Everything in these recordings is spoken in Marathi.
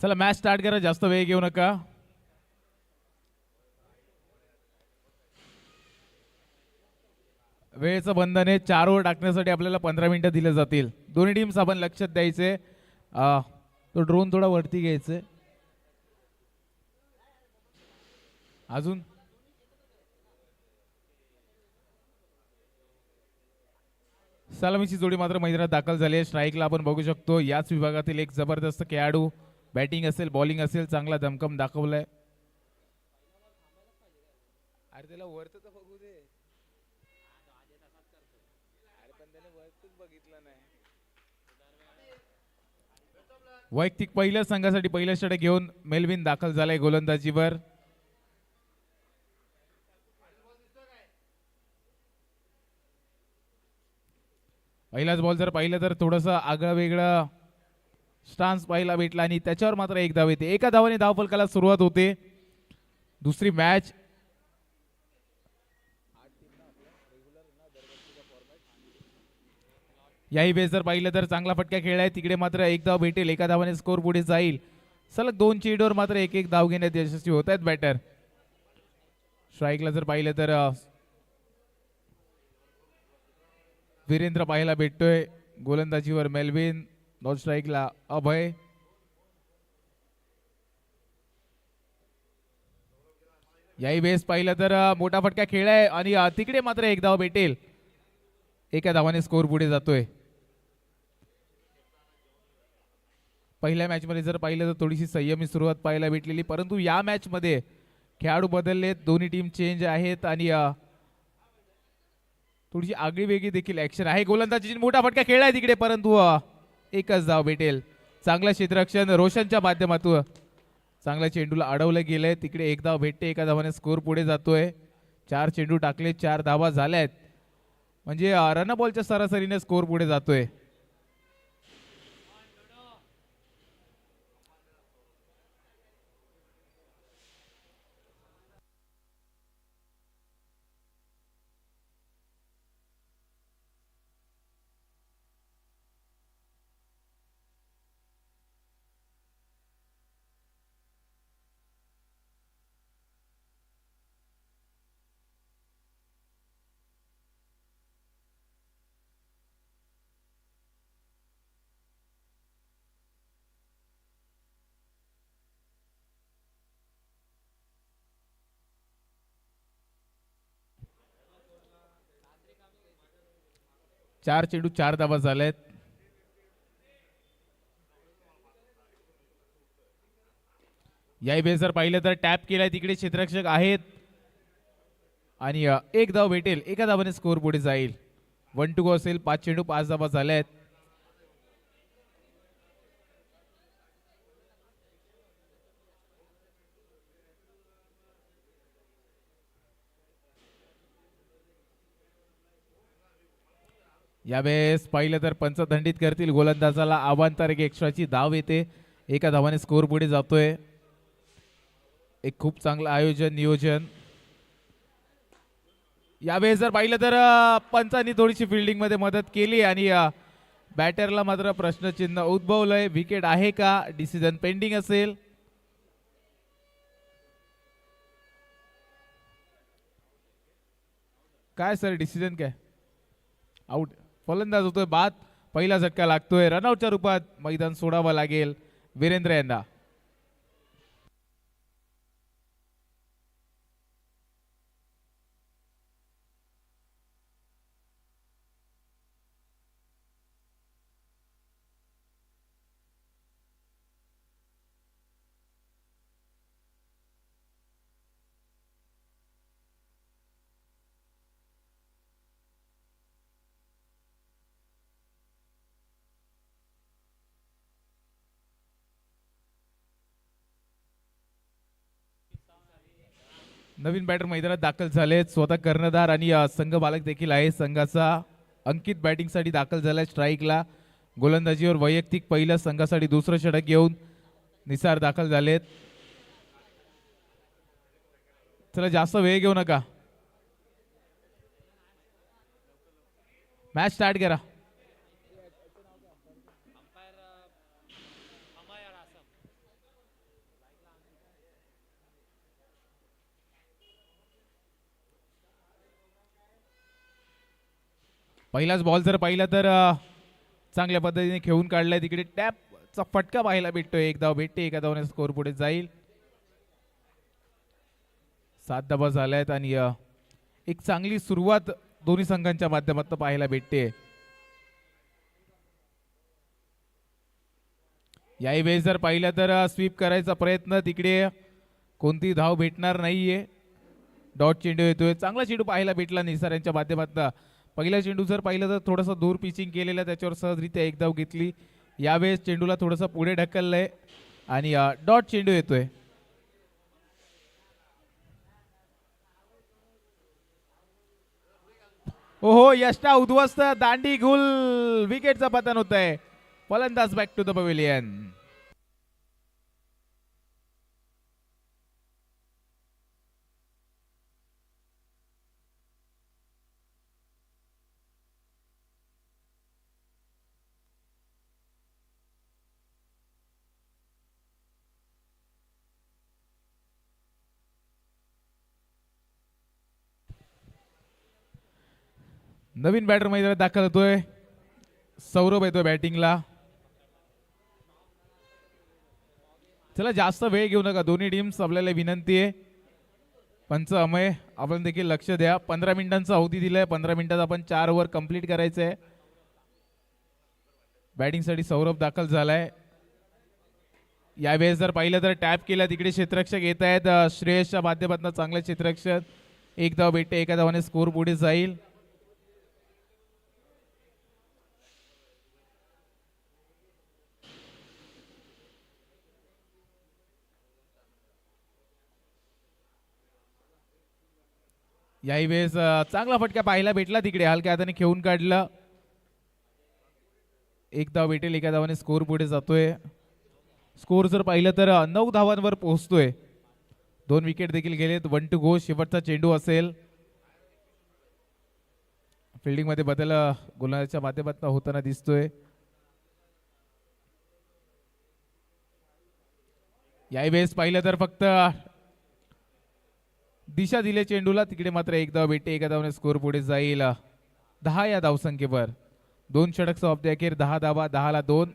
चला मॅच स्टार्ट करा, जास्त वेळ घेऊ नका. वेळेचं बंधन आहे, 4 ओव्हर टाकण्यासाठी आपल्याला 15 मिनिटं दिले जातील. दोन्ही टीम्स आपण लक्षात द्यायचे. तो ड्रोन थोडा वरती घ्यायचे. अजून सलामीची जोडी मात्र मैदानात दाखल झाली आहे. स्ट्राईकला आपण बघू शकतो याच विभागातील एक जबरदस्त खेळाडू, बॅटिंग असेल बॉलिंग असेल चांगला दमखम दाखवलाय. अरे त्याला वरत तर बघू दे. अरे पण त्याने वरतच बघितलं नाही. वैयक्तिक पहिल्या संघासाठी पहिल्या षटक घेऊन मेलविन दाखल झालाय गोलंदाजीवर. पहिलाच बॉल जर पाहिलं तर थोडंसं आगळं वेगळं स्टान्स पाहायला भेटला आणि त्याच्यावर मात्र एक धाव येते. एका धावाने धावफलकाला सुरुवात होते दुसरी मॅच. याही बेस जर पाहिलं तर चांगला फटका खेळलाय. तिकडे मात्र एक धाव भेटेल, एका धावाने स्कोर पुढे जाईल. सलग 2 चेंडूवर मात्र एक एक धाव घेण्यात यशस्वी होत आहेत बॅटर. स्ट्राईकला जर पाहिलं तर वीरेंद्र पाहायला भेटतोय. गोलंदाजीवर मेलविन, नॉन स्ट्राईकला अभय. याही बेस पाहिलं तर मोठा फटका खेळलाय आणि तिकडे मात्र एक धाव भेटेल, एका धावाने स्कोर पुढे जातोय. पहिल्या मॅच मध्ये जर पाहिलं तर थोडीशी संयमी सुरुवात पाहायला भेटलेली, परंतु या मॅच मध्ये खेळाडू बदललेत, दोन्ही टीम चेंज आहेत आणि थोडीशी आगळी वेगळी देखील ऍक्शन आहे. गोलंदाजी मोठा फटका खेळलाय तिकडे, परंतु एकच धाव भेटेल. चांगलं क्षेत्ररक्षण रोशनच्या माध्यमातून चांगल्या चेंडूला अडवलं गेलंय. तिकडे एक धाव भेटते, एका धावाने स्कोर पुढे जातोय. 4 चेंडू टाकले, 4 धावा झाल्यात, म्हणजे रन बॉलच्या सरासरीने स्कोर पुढे जातोय. चार चेंडू 4 धावा झाल्यात. याही बेस जर पाहिलं तर टॅप केलाय, तिकडे क्षेत्ररक्षक आहेत आणि एक धाव भेटेल, एका धावाने स्कोर पुढे जाईल. 1 टू गो असेल. 5 चेंडू 5 धावा झाल्यात. यावेळेस पाहिलं तर पंच दंडित करतील. गोलंदाजाला आव्हांतर एक एक्स्ट्राची धाव येते, एका धावाने स्कोर पुढे जातोय. एक खूप चांगलं आयोजन नियोजन. यावेळेस जर पाहिलं तर पंचांनी थोडीशी फिल्डिंग मध्ये मदत केली आणि बॅटरला मात्र प्रश्नचिन्ह उद्भवलंय. विकेट आहे का, डिसिजन पेंडिंग असेल. काय सर डिसिजन काय? आउट. फलंदाज होतोय बाद. पहिला झटका लागतोय. रनआउटच्या रूपात मैदान सोडावं लागेल वीरेंद्र यांना. नवीन बॅटर मैदानात दाखल झालेत. स्वतः कर्णधार आणि संघ बालक देखील आहे संघाचा. अंकित बॅटिंगसाठी दाखल झालाय स्ट्राईकला. गोलंदाजीवर वैयक्तिक पहिल्या संघासाठी दुसरं षटक घेऊन निसार दाखल झालेत. चला जास्त वेळ घेऊ नका, मॅच स्टार्ट करा. पहिलाच बॉल जर पाहिला तर चांगल्या पद्धतीने खेळून काढलाय. तिकडे टॅपचा फटका पाहायला भेटतोय. एक धाव भेटते, एका धावाने स्कोर पुढे जाईल. 7 धावा झाल्यात आणि एक चांगली सुरुवात दोन्ही संघांच्या माध्यमातून पाहायला भेटते. याही वेळेस जर पाहिलं तर स्वीप करायचा प्रयत्न, तिकडे कोणती धाव भेटणार नाहीये. डॉट चेंडू येतोय. चांगला चेंडू पाहायला भेटला निसार यांच्या माध्यमातून. पहिला चेंडू जर पाहिलं तर थोडंसं दूर पिचिंग केलेलं, त्याच्यावर सहजरित्या एक धाव घेतली. यावेळेस चेंडूला थोडंसं पुढे ढकललंय आणि डॉट चेंडू येतोय. ओहो, यष्टा उद्ध्वस्त, दांडी गुल, विकेटचं पतन होत आहे. फलंदाज बॅक टू द पवेलियन. नवीन बॅटर मैदानात दाखल होतोय. सौरभ येतोय बॅटिंगला. चला जास्त वेळ घेऊ नका, दोन्ही टीम्स. आपल्याला विनंती आहे, पंच अमय आपण देखील लक्ष द्या. 15 मिनिटांचा अवधी दिलाय. 15 मिनिटात आपण 4 ओव्हर कंप्लीट करायचं आहे. बॅटिंगसाठी सौरभ दाखल झालाय. यावेळेस जर पाहिलं तर टॅप केला, तिकडे क्षेत्ररक्षक येत आहेत. श्रेयसच्या माध्यमातून चांगलं क्षेत्ररक्षण. एक धाव भेटते, एका धावाने स्कोर पुढे जाईल. याही वेळेस चांगला फटका पाहायला भेटला, तिकडे हलक्या हाताने खेळून काढलं. एक धाव भेटेल, एका धावाने स्कोर पुढे जातोय. स्कोर जर पाहिलं तर 9 धावांवर पोहोचतोय. 2 विकेट देखील गेलेत. 1 टू गो. शेवटचा चेंडू असेल. फिल्डिंग मध्ये बदल गोलंदाजाच्या माध्यमातून होताना दिसतोय. याही वेळेस पाहिलं तर फक्त दिशा दिले चेंडूला, तिकडे मात्र एक धाव भेटते, एका धावाने स्कोर पुढे जाईल. 10 या धावसंख्येवर. 2 षटक समाप्ती अखेर 10 धावा, 10 ला 2.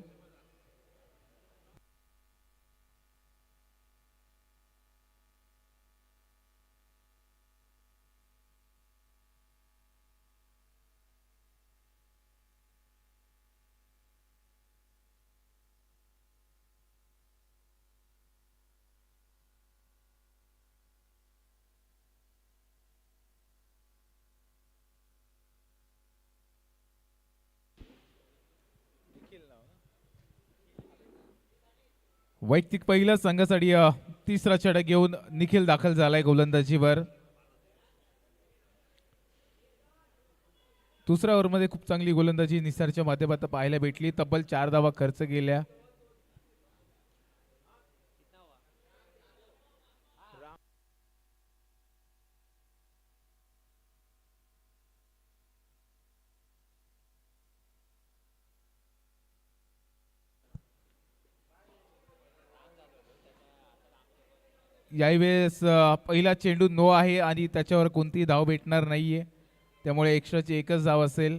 वैयक्तिक पहिलं संघासाठी तिसरा षटक घेऊन निखिल दाखल झालाय गोलंदाजीवर. दुसऱ्या ओव्हरमध्ये खूप चांगली गोलंदाजी निसारच्या माध्यमातून पाहायला भेटली. तब्बल 4 धावा खर्च केल्या. यावेळेस पहिला चेंडू नो आहे आणि त्याच्यावर कोणतीही धाव भेटणार नाहीये, त्यामुळे एक्स्ट्राची एकच धाव असेल.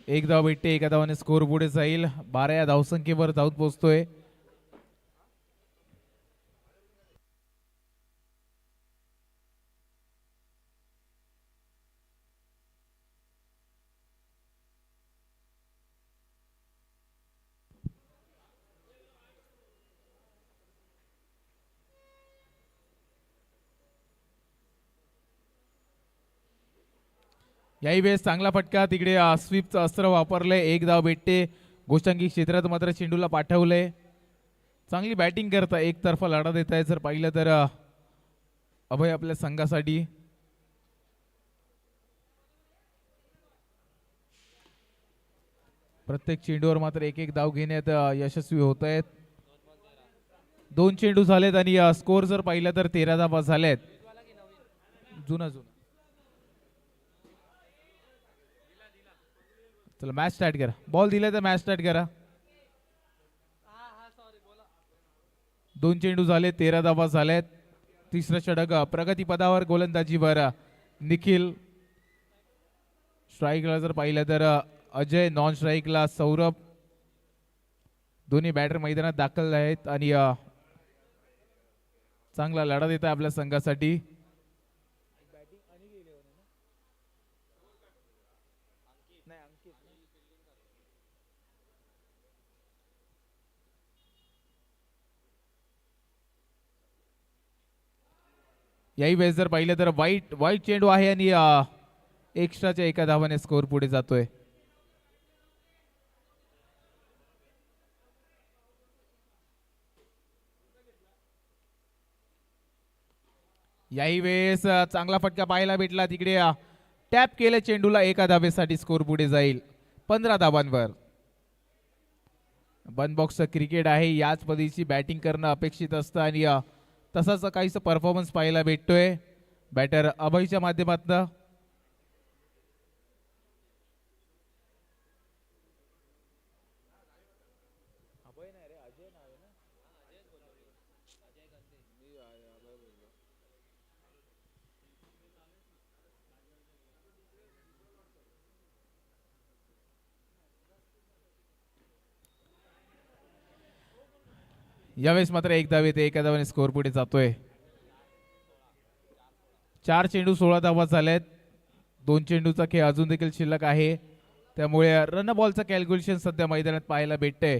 एक धाव भेटते, एका धावाने स्कोर पुढे जाईल. 12 या धावसंख्येवर धावत पोहोचतोय. याही वेळेस चांगला फटका, तिकडे स्वीपचं अस्त्र वापरलंय. एक धाव भेटते. गोष्टांकी क्षेत्रात मात्र चेंडूला पाठवलंय. चांगली बॅटिंग करता, एक तर्फा लढा देत आहे. जर पाहिलं तर अभय आपल्या संघासाठी. प्रत्येक चेंडूवर मात्र एक एक धाव घेण्यात यशस्वी होत आहेत. 2 चेंडू झालेत आणि स्कोर जर पाहिलं तर 13 धावा झाल्यात. जुना चला मॅच स्टार्ट करा. बॉल दिला तर मॅच स्टार्ट करा. 2 चेंडू झाले, 13 धावा झाल्यात. तिसरं षटक प्रगतीपदावर गोलंदाजीवर निखिल. स्ट्राईकला जर पाहिलं तर अजय, नॉन स्ट्राईकला सौरभ. दोन्ही बॅटर मैदानात दाखल आहेत आणि चांगला लढा देत आहे आपल्या संघासाठी. याही वेळेस जर पाहिलं तर वाईट चेंडू आहे आणि एक्स्ट्राच्या एका धावाने स्कोर पुढे जातोय. याही वेळेस चांगला फटका पाहायला भेटला. तिकडे टॅप केलं चेंडूला, एका धावेसाठी स्कोर पुढे जाईल 15 धावांवर. वन बॉक्स क्रिकेट आहे, याच पद्धतीची बॅटिंग करणं अपेक्षित असतं आणि तसाच काहीच परफॉर्मन्स पाहायला भेटतोय बॅटर अभयच्या माध्यमातून. यावेळेस मात्र एक धाव येते, एका धावाने स्कोर पुढे जातोय. 4 चेंडू 16 धावा झाल्यात. 2 चेंडूचा खेळ अजून देखील शिल्लक आहे, त्यामुळे रन बॉलचं कॅल्क्युलेशन सध्या मैदानात पाहायला भेटतंय.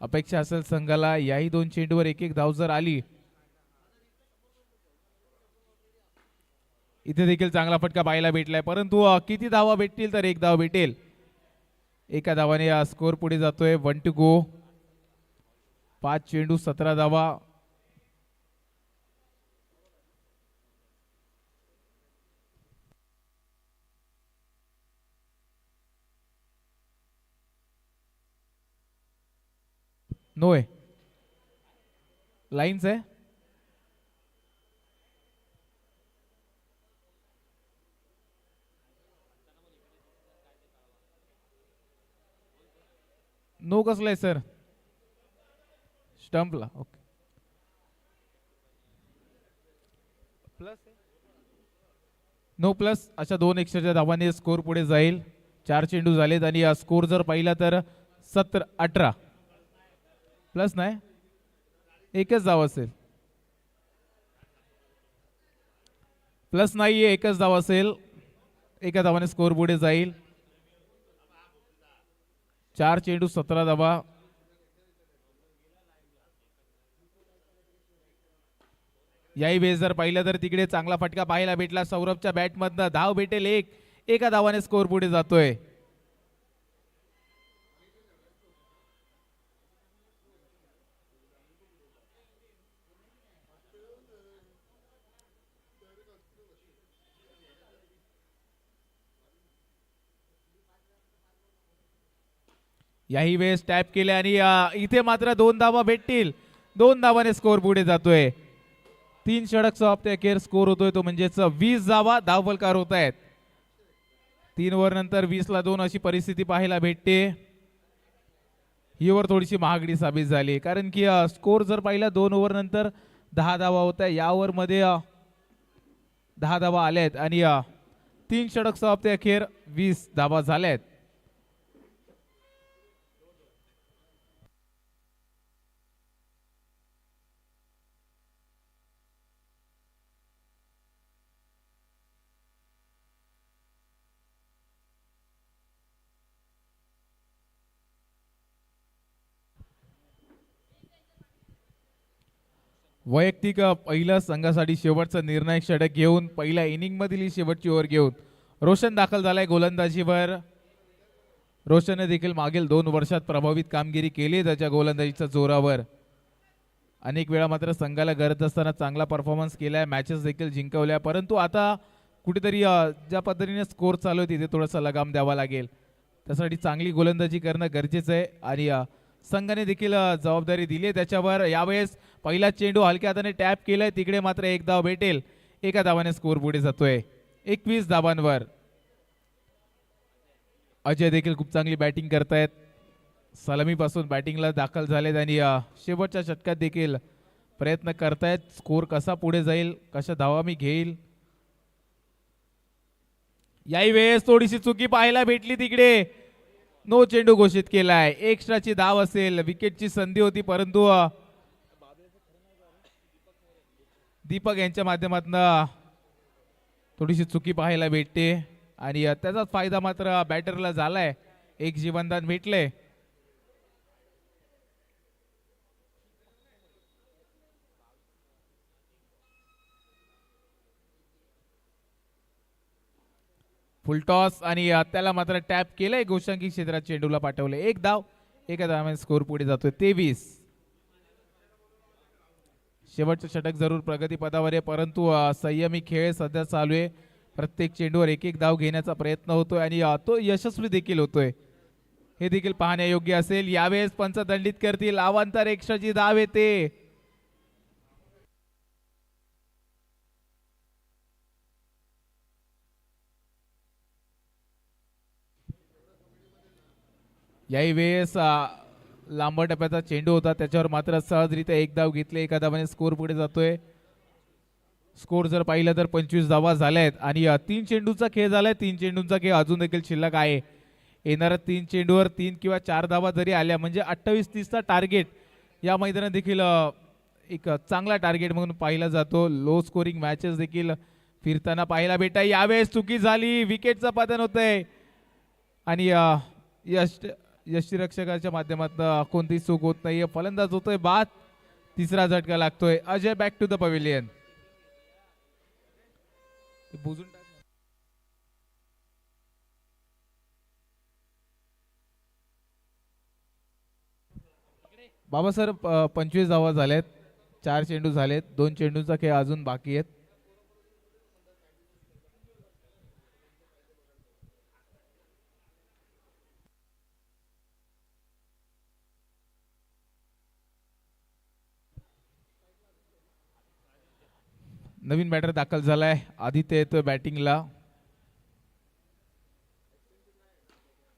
अपेक्षा असेल संघाला याही 2 चेंडूवर एक धाव जर आली. इथे देखील चांगला फटका पाहायला भेटलाय, परंतु किती धावा भेटतील तर एक धाव भेटेल. एका धावाने स्कोर पुढे जातोय. 1 टू गो. 5 चेंडू 17 धावा. नो आहे, लाईन्स आहे. नो कसलं आहे सर? स्टंपला. ओके. Plus no plus. अशा 2 एक्स्ट्राच्या धावांनी स्कोर पुढे जाईल. 4 चेंडू झालेत आणि स्कोर जर पाहिला तर 17-18. प्लस नाही, एकच धाव असेल. प्लस नाहीये, एकच धाव असेल. एका धावाने स्कोर पुढे जाईल. 4 चेंडू 17 धावा. याही वेळेस जर पाहिलं तर तिकडे चांगला फटका पाहायला भेटला सौरभच्या बॅटमधनं. धाव भेटेल एक, एका धावाने स्कोर पुढे जातोय. याही वेळेस टॅप केले आणि इथे मात्र 2 धावा भेटतील. 2 धावाने स्कोर पुढे जातोय. 3 षटक समाप्ती अखेर स्कोर होतोय तो म्हणजेच 20 धावा धावफलकार होत आहेत. 3 ओव्हर नंतर 20 ला 2 अशी परिस्थिती पाहायला भेटते. ही ओव्हर थोडीशी महागडी साबित झाली, कारण की स्कोर जर पाहिला 2 ओव्हर नंतर 10 धावा होत आहे. या ओव्हर मध्ये 10 धावा आल्या आहेत आणि 3 षटक समाप्ती अखेर 20 धावा झाल्या आहेत. वैयक्तिक पहिल्या संघासाठी शेवटचा निर्णायक षटक घेऊन पहिल्या इनिंग मधील ही शेवटची ओव्हर घेऊन रोशन दाखल झालाय गोलंदाजीवर. रोशनने देखील मागील 2 वर्षात प्रभावित कामगिरी केली त्याच्या गोलंदाजीच्या जोरावर. अनेक वेळा मात्र संघाला गरज असताना चांगला परफॉर्मन्स केलाय, मॅचेस देखील जिंकवल्या, परंतु आता कुठेतरी ज्या पद्धतीने स्कोर चालू आहे तिथे थोडासा लगाम द्यावा लागेल. त्यासाठी चांगली गोलंदाजी करणं गरजेचं आहे आणि संघाने देखील जबाबदारी दिली आहे त्याच्यावर. यावेळेस पहिला चेंडू हलक्या हाताने टॅप केलाय, तिकडे मात्र एक धाव भेटेल. एका धावाने स्कोर पुढे जातोय 21 धावांवर. अजय देखील खूप चांगली बॅटिंग करतायत. सलामीपासून बॅटिंगला दाखल झालेत आणि शेवटच्या षटकात देखील प्रयत्न करतायत. स्कोर कसा पुढे जाईल, कशा धावा मी घेईल. याही वेळेस थोडीशी चुकी पाहायला भेटली तिकडे. नो चेंडू घोषित केलाय. एक्स्ट्राची धाव असेल, विकेटची संधी होती, परंतु दीपक यांच्या माध्यमातून थोडीशी चुकी पाहायला भेटते आणि त्याचाच फायदा मात्र बॅटरला झालाय. एक जीवनदान भेटले. फुलटॉस आणि त्याला मात्र टॅप केलंय. गोशांकी क्षेत्रात चेंडूला पाठवले. एक धाव, एका धावाने स्कोर पुढे जातोय 23. शेवटचं षटक जरूर प्रगती पदावर आहे, परंतु संयमी खेळ सध्या चालू आहे. प्रत्येक चेंडूवर एक एक धाव घेण्याचा प्रयत्न होतोय आणि तो यशस्वी देखील होतोय. हे देखील पाहण्यायोग्य असेल. यावेळेस पंच दंडित करतील. अवांतर एक्स्ट्राची धाव येते. याही वेळेस लांब टप्प्याचा चेंडू होता, त्याच्यावर मात्र सहजरित्या एक धाव घेतले. एका धावाने स्कोर पुढे जातोय. स्कोर जर पाहिलं तर 25 धावा झाल्यात आणि 3 चेंडूचा खेळ झालाय. 3 चेंडूंचा खेळ अजून देखील शिल्लक आहे. येणाऱ्या 3 चेंडूवर 3 किंवा 4 धावा जरी आल्या म्हणजे 28-30चा टार्गेट या मैदानात देखील एक चांगला टार्गेट म्हणून पाहिला जातो. लो स्कोरिंग मॅचेस देखील फिरताना पाहायला भेटाय. यावेळेस चुकी झाली. विकेटचं पतन होतंय आणि यष्टीरक्षकाच्या माध्यमातून कोणतीही चूक होत नाहीये. फलंदाज होतोय बाद. तिसरा झटका लागतोय. Ajay back to the pavilion. Baba sir 25 धावा झाल्यात. 4 चेंडू झालेत. 2 चेंडूचा खेळ अजून बाकी आहेत. नवीन बॅटर दाखल झालाय. आदित्य येतोय बॅटिंगला.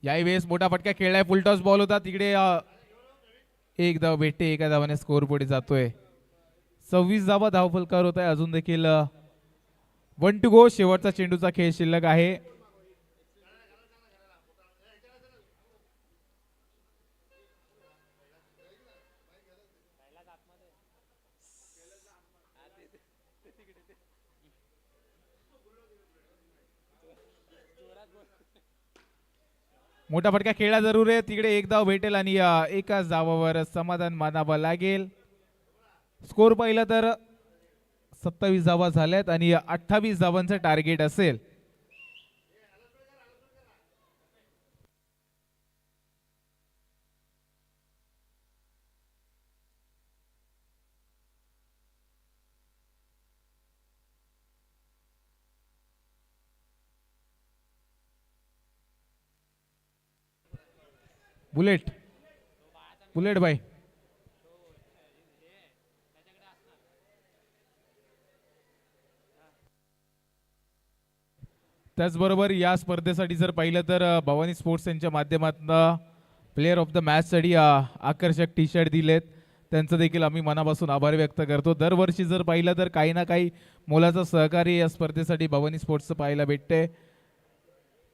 याही वेळेस मोठा फटका खेळलाय. फुलटॉस बॉल होता तिकडे. एक धाव भेटते. एका धावाने स्कोर पुढे जातोय. 26 धावा धावफलकावर होत आहे. अजून देखील 1 टू गो. शेवटचा चेंडूचा खेळ शिल्लक आहे. मोठा फटका खेळला जरूर आहे. तिकडे एक धाव भेटेल आणि एकाच धावावर समाधान मानावं लागेल. स्कोर पाहिलं तर 27 धावा झाल्यात आणि 28 धावांचं टार्गेट असेल. बुलेट बुलेट भाई त्याचबरोबर या स्पर्धेसाठी जर पाहिलं तर भवानी स्पोर्ट्स यांच्या माध्यमातून प्लेयर ऑफ द मॅचसाठी आकर्षक टी शर्ट दिलेत. त्यांचं देखील आम्ही मनापासून आभार व्यक्त करतो. दरवर्षी जर पाहिलं तर काही ना काही मोलाचं सहकार्य या स्पर्धेसाठी भवानी स्पोर्ट्सचं पाहायला भेटते.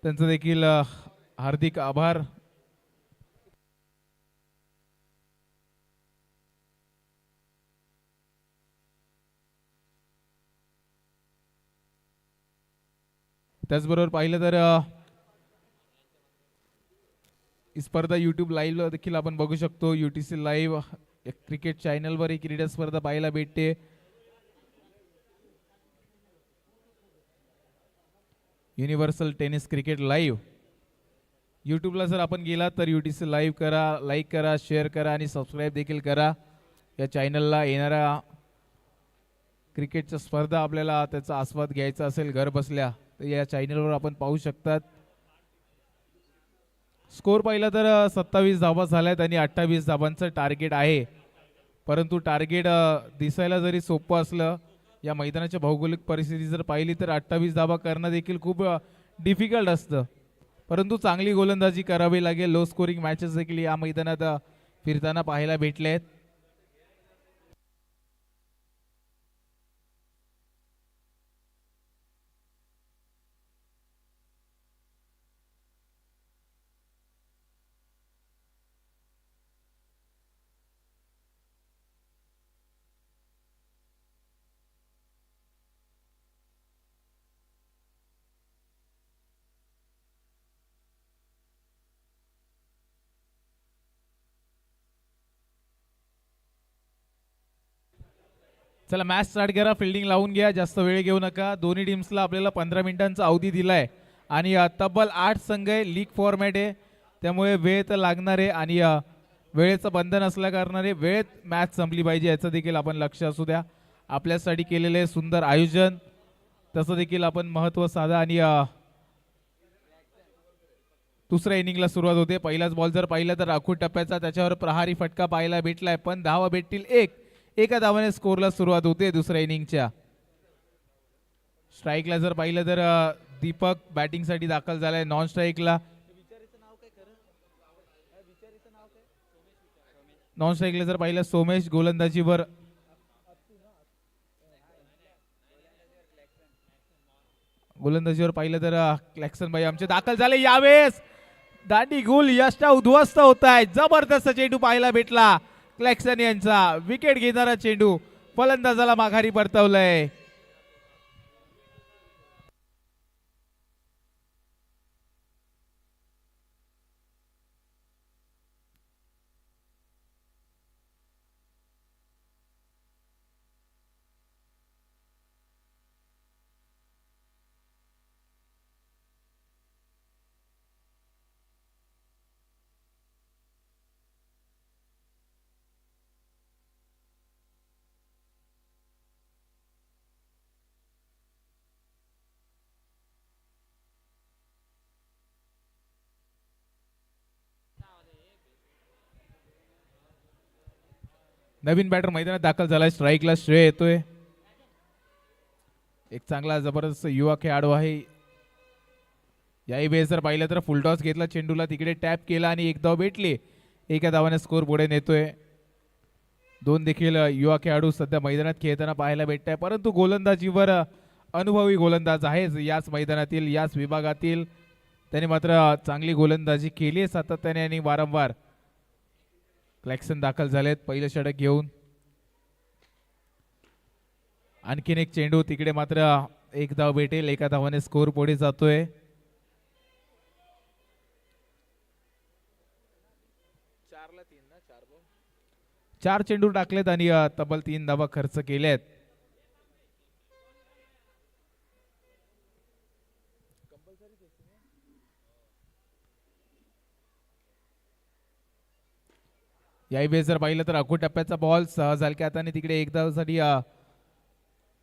त्यांचं देखील हार्दिक आभार. त्याचबरोबर पाहिलं तर ही स्पर्धा यूट्यूब लाईव्ह देखील आपण बघू शकतो. UTC लाईव्ह क्रिकेट चॅनलवर ही क्रीडा स्पर्धा पाहायला भेटते. युनिव्हर्सल टेनिस क्रिकेट लाईव्ह यूट्यूबला जर आपण गेला तर UTC लाईव्ह करा, लाईक करा, शेअर करा आणि सबस्क्राईब देखील करा. या चॅनलला येणाऱ्या क्रिकेटच्या स्पर्धा आपल्याला त्याचा आस्वाद घ्यायचा असेल घर बसल्या तर या चॅनलवर आपण पाहू शकतात. स्कोर पाहिला तर 27 धावा झाल्यात आणि 28 धावांचं टार्गेट आहे. परंतु टार्गेट दिसायला जरी सोपं असलं या मैदानाच्या भौगोलिक परिस्थिती जर पाहिली तर 28 धावा करणं देखील खूप डिफिकल्ट असतं. परंतु चांगली गोलंदाजी करावी लागेल. लो स्कोरिंग मॅचेस देखील या मैदानात फिरताना पाहायला भेटलेत. चला मॅच स्टार्ट करा. फिल्डिंग लावून घ्या. जास्त वेळ घेऊ नका. दोन्ही टीम्सला आपल्याला 15 मिनिटांचा अवधी दिलाय आणि तब्बल 8 संघ आहे. लीग फॉर्मॅट आहे त्यामुळे वेळ तर लागणार आहे आणि वेळेचं बंधन असल्या कारणाने वेळेत मॅच संपली पाहिजे याचं देखील आपण लक्ष असू द्या. आपल्यासाठी केलेले सुंदर आयोजन तसं देखील आपण महत्त्व साधा आणि दुसऱ्या इनिंगला सुरुवात होते. पहिलाच बॉल जर पाहिला तर राखूड टप्प्याचा त्याच्यावर प्रहारी फटका पाहायला भेटलाय पण धावा भेटतील एका धावाने स्कोरला सुरुवात होते दुसऱ्या इनिंगच्या. स्ट्राईकला जर पाहिलं तर दीपक बॅटिंगसाठी दाखल झालाय. नॉन स्ट्राईकला जर पाहिलं सोमेश गोलंदाजीवर पाहिलं तर क्लॅक्सन भाई आमचे दाखल झाले. यावेळेस दांडी गुल यष्टा उद्ध्वस्त होत आहे. जबरदस्त चेंडू पाहायला भेटला क्लॅक्सन यांचा. विकेट घेणारा चेंडू फलंदाजाला माघारी परतवलंय. नवीन बॅटर मैदानात दाखल झालाय. स्ट्राईकला श्रेय येतोय. एक चांगला जबरदस्त युवा खेळाडू आहे. याही वेळेस जर पाहिलं तर फुलटॉस घेतला चेंडूला तिकडे टॅप केला आणि एक धाव भेटली. एका धावाने स्कोर पुढे नेतोय. दोन देखील युवा खेळाडू सध्या मैदानात खेळताना पाहायला भेटत आहे परंतु गोलंदाजीवर अनुभवी गोलंदाज आहे याच मैदानातील याच विभागातील. त्याने मात्र चांगली गोलंदाजी केली आहे सातत्याने आणि वारंवार. क्लॅक्सन दाखल झालेत पहिलं षटक घेऊन. आणखीन एक चेंडू तिकडे मात्र एक धाव भेटेल. एका धावाने स्कोर पुढे जातोय. चार चेंडू टाकलेत आणि तब्बल 3 धावा खर्च केल्यात. याही वेळेस जर पाहिलं तर अखू टप्प्याचा बॉल सहज हलक्या हाताने तिकडे एक धावासाठी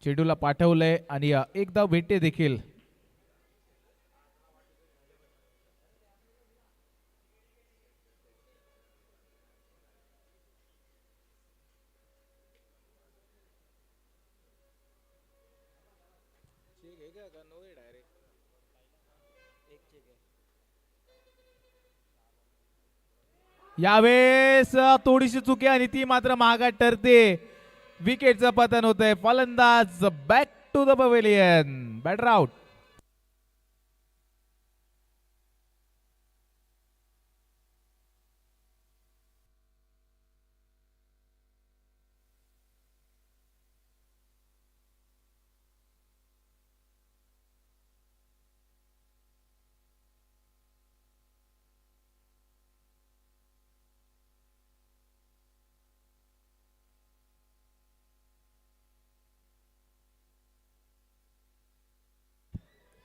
चेंडूला पाठवलंय आणि एक धाव भेटते देखील. यावेळेस थोडीशी चुकी आणि ती मात्र महागात ठरते. विकेटचं पतन होतंय. फलंदाज back to the pavilion. Batter out.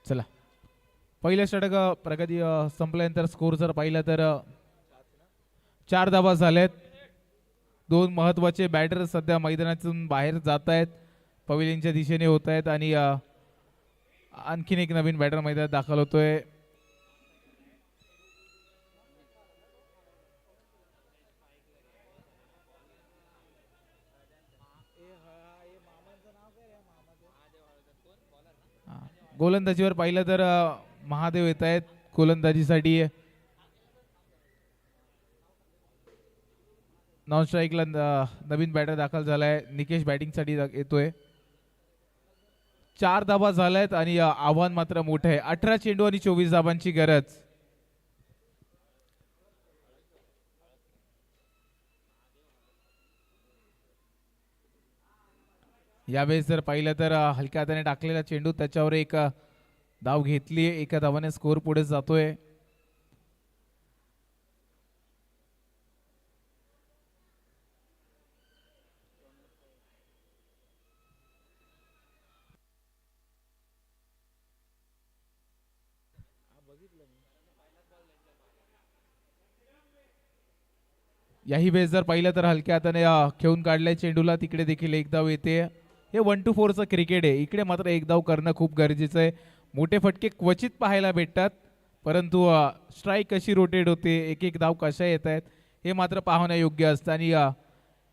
चला पहिलं षटक प्रगती संपल्यानंतर स्कोर जर पाहिलं तर 4 धावा झाल्यात. 2 महत्वाचे बॅटर सध्या मैदानातून बाहेर जात आहेत. पवेलियनच्या दिशेने होत आहेत आणि आणखीन एक नवीन बॅटर मैदानात दाखल होतोय. गोलंदाजीवर पाहिलं तर महादेव येत आहेत. गोलंदाजीसाठी नॉन स्ट्राईकला नवीन बॅटर दाखल झालाय. निकेश बॅटिंगसाठी येतोय. 4 धाबा झाल्यात आणि आव्हान मात्र मोठं आहे. 18 चेंडू आणि 24 धाबांची गरज. यावेळेस जर पाहिलं तर हलक्या हाताने टाकलेला चेंडू त्याच्यावर एक धाव घेतली. एका धावाने स्कोर पुढे जातोय. याही वेळेस जर पाहिलं तर हलक्या हाताने खेळून काढलाय चेंडूला. तिकडे देखील एक धाव येते. हे 1 to 4चं क्रिकेट आहे. इकडे मात्र एक धाव करणं खूप गरजेचं आहे. मोठे फटके क्वचित पाहायला भेटतात, परंतु स्ट्राईक कशी रोटेट होते, एक एक धाव कशा येत आहेत हे मात्र पाहणं योग्य असतं. आणि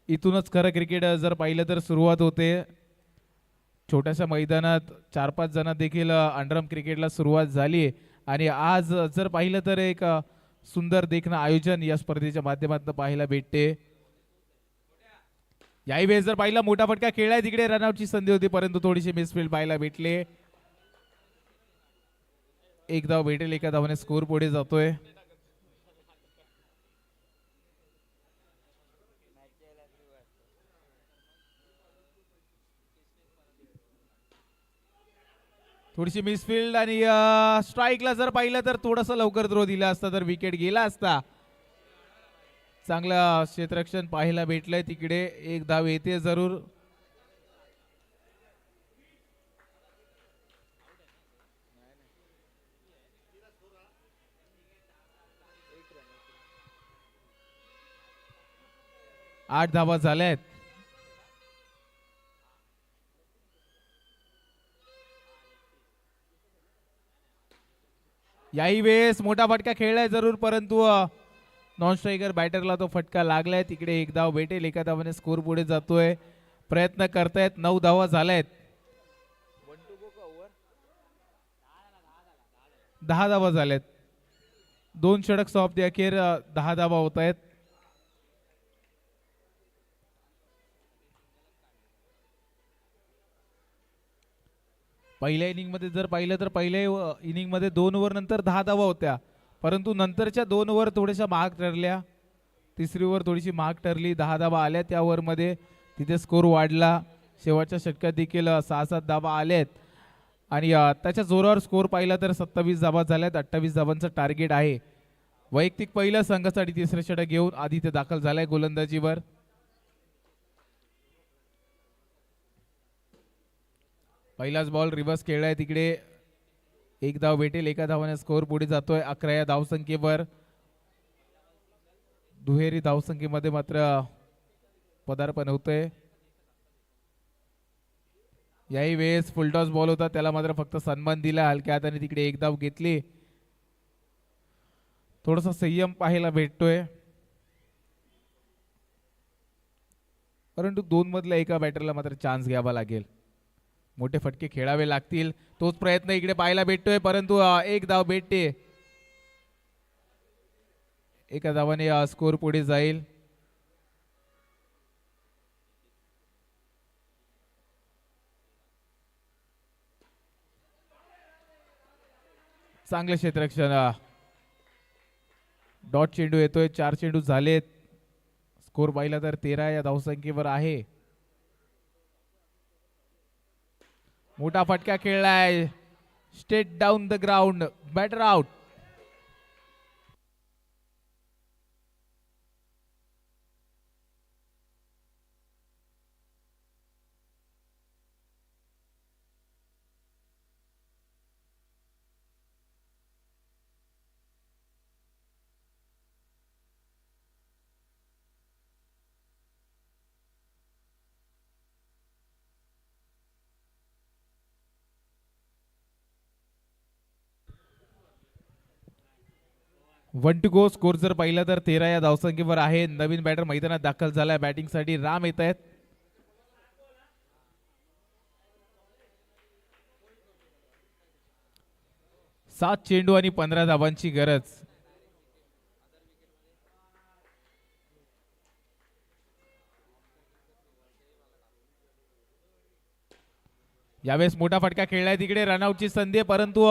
इथूनच खरं क्रिकेट जर पाहिलं तर सुरुवात होते. छोट्याशा मैदानात 4-5 जण देखील अंडरआर्म क्रिकेटला सुरुवात झाली. आणि आज जर पाहिलं तर एक सुंदर देखणं आयोजन या स्पर्धेच्या माध्यमातून पाहायला भेटते. याही वेळेस जर पाहिला मोठा फटका खेळलाय. तिकडे रनआउटची संधी होती, परंतु थोडीशी मिसफील्ड पाहायला भेटले. एक धाव भेटेल. एका धावाने स्कोर पुढे जातोय. थोडीशी मिसफील्ड आणि स्ट्राईकला जर पाहिलं तर थोडंसं लवकर थ्रो दिला असता तर विकेट गेला असता. चांगलं क्षेत्ररक्षण पाहायला भेटलंय. तिकडे एक धाव येते जरूर. आठ धावा झाल्यात. याही वेळेस मोठा फटका खेळलाय जरूर, परंतु नॉन स्ट्रायकर बॅटरला तो फटका लागलाय. तिकडे एक धाव भेटेल. एका धावाने स्कोर पुढे जातोय. प्रयत्न करतायत. 9 धावा झाल्यात. 10 धावा झाल्यात. 2 षटक सॉफ्ट अखेर 10 धावा होत आहेत. पहिल्या इनिंग मध्ये जर पाहिलं तर पहिल्या इनिंग मध्ये 2 ओव्हर नंतर 10 धावा होत्या, परंतु नंतरच्या 2 ओव्हर थोड्याशा महाग ठरल्या. तिसरी ओव्हर थोडीशी महाग ठरली. 10 धावा आल्या त्या ओव्हर मध्ये. तिथे स्कोर वाढला. शेवटच्या षटकात देखील 6-7 धावा आल्यात आणि त्याच्या जोरावर स्कोर पाहिला तर 27 धावा झाल्यात. 28 धावांचं टार्गेट आहे. वैयक्तिक पहिल्या संघासाठी तिसरे षटक घेऊन आदित्य दाखल झालाय गोलंदाजीवर. पहिलाच बॉल रिव्हर्स खेळलाय. तिकडे एक धाव भेटेल. एका धावाने स्कोर पुढे जातोय. 11 या धावसंख्येवर. दुहेरी धावसंख्येमध्ये मात्र पदार्पण होतंय. याही वेळेस फुलटॉस बॉल होता, त्याला मात्र फक्त सन्मान दिला. हलक्या हाताने तिकडे एक धाव घेतली. थोडासा संयम पाहायला भेटतोय, परंतु 2 मधल्या एका बॅटरला मात्र चान्स घ्यावा लागेल. मोठे फटके खेळावे लागतील. तोच प्रयत्न इकडे पाहायला भेटतोय, परंतु एक धाव भेटते. एका धावाने स्कोर पुढे जाईल. चांगले क्षेत्ररक्षण. डॉट चेंडू येतोय. 4 चेंडू झालेत. स्कोर पाहिला तर 13 या धावसंख्येवर आहे. मोठा फटका खेळलाय. Straight down the ground. Batter out. One two go. Score जर पाहिला तर 13 या धावसंख्येवर आहे. नवीन बॅटर मैदानात दाखल झालाय. बॅटिंगसाठी राम येत आहेत. 7 चेंडू आणि 15 धावांची गरज. यावेळेस मोठा फटका खेळलाय तिकडे, रनआउटची संधी आहे, परंतु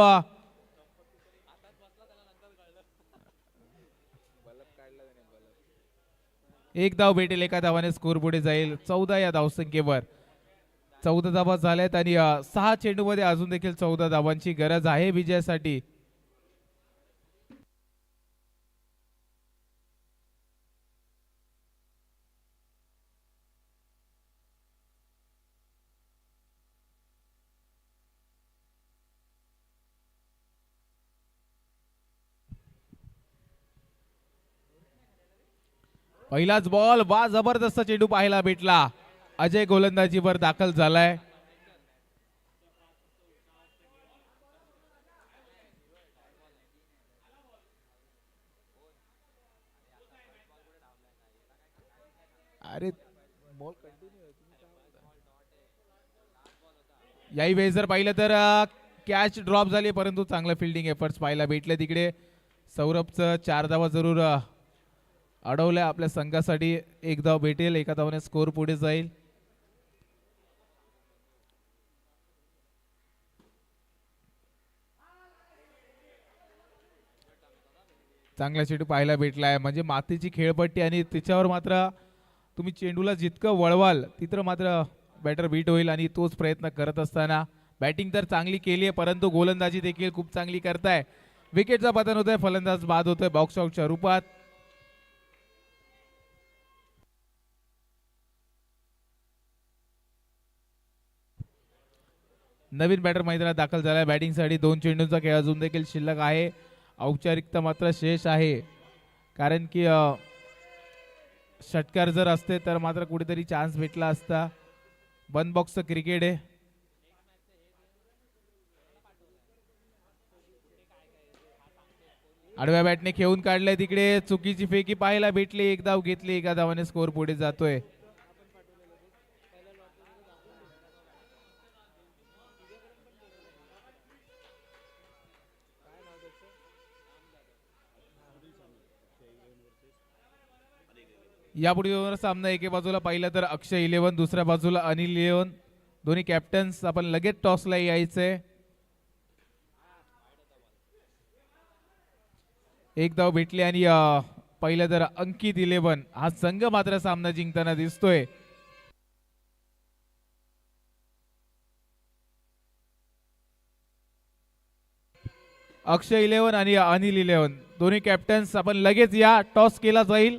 एक धाव भेटेल, एका धावाने स्कोर पुढे जाईल 14 या धावसंख्येवर. 14 धावा झाल्यात आणि 6 चेंडू मध्ये अजून देखील 14 धावांची गरज आहे विजयासाठी. पहिलाच बॉल, वा जबरदस्त चेंडू पाहायला भेटला. अजय गोलंदाजीवर दाखल झालाय. अरे याही वेळेस जर पाहिलं तर कॅच ड्रॉप झाली, परंतु चांगलं फिल्डिंग एफर्ट्स पाहायला भेटले तिकडे. सौरभचं 4 धावा जरूर अडवल्या आपल्या संघासाठी. एक धाव भेटेल, एका धावाने स्कोर पुढे जाईल. चांगला चेंडू पाहायला भेटलाय, म्हणजे मातीची खेळपट्टी आणि तिच्यावर मात्र तुम्ही चेंडूला जितकं वळवाल तिथं मात्र बॅटर बीट होईल आणि तोच प्रयत्न करत असताना बॅटिंग तर चांगली केली आहे, परंतु गोलंदाजी देखील खूप चांगली करताय. विकेटचा पतन होतोय, फलंदाज बाद होतोय बॉक्स आउटच्या रूपात. नवीन बॅटर मैदानात दाखल झालाय बॅटिंगसाठी. 2 चेंडूंचा खेळ अजून देखील शिल्लक आहे. औपचारिकता मात्र शेष आहे, कारण की षटकार जर असते तर मात्र कुठेतरी चान्स भेटला असता. बन बॉक्सचं क्रिकेट आहे. आडव्या बॅटने खेळून काढलंय तिकडे, चुकीची फेकी पाहायला भेटली. एक धाव घेतली, एका धावाने स्कोर पुढे जातोय. यापुढे सामना एके बाजूला पाहिलं तर अक्षय 11, दुसऱ्या बाजूला अनिल 11. दोन्ही कॅप्टन्स आपण लगेच टॉसला यायचंय. एक धाव भेटली आणि पहिलं तर अंकित 11 हा संघ मात्र सामना जिंकताना दिसतोय. अक्षय 11 आणि अनिल 11 दोन्ही कॅप्टन्स आपण लगेच या. टॉस केला जाईल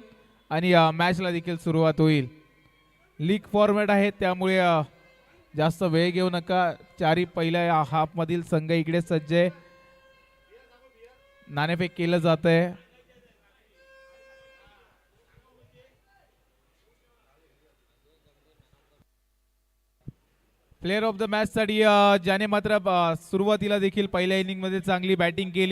आणि मॅचला देखील सुरुवात होईल. लीग फॉर्मॅट आहे, त्यामुळे जास्त वेळ घेऊ नका. चारी पहिल्या हाफ मधील संघ इकडे सज्ज आहे. नाणेफेक केलं जात आहे. प्लेअर ऑफ द मॅच साठी ज्याने मात्र सुरुवातीला देखील पहिल्या इनिंग मध्ये चांगली बॅटिंग केली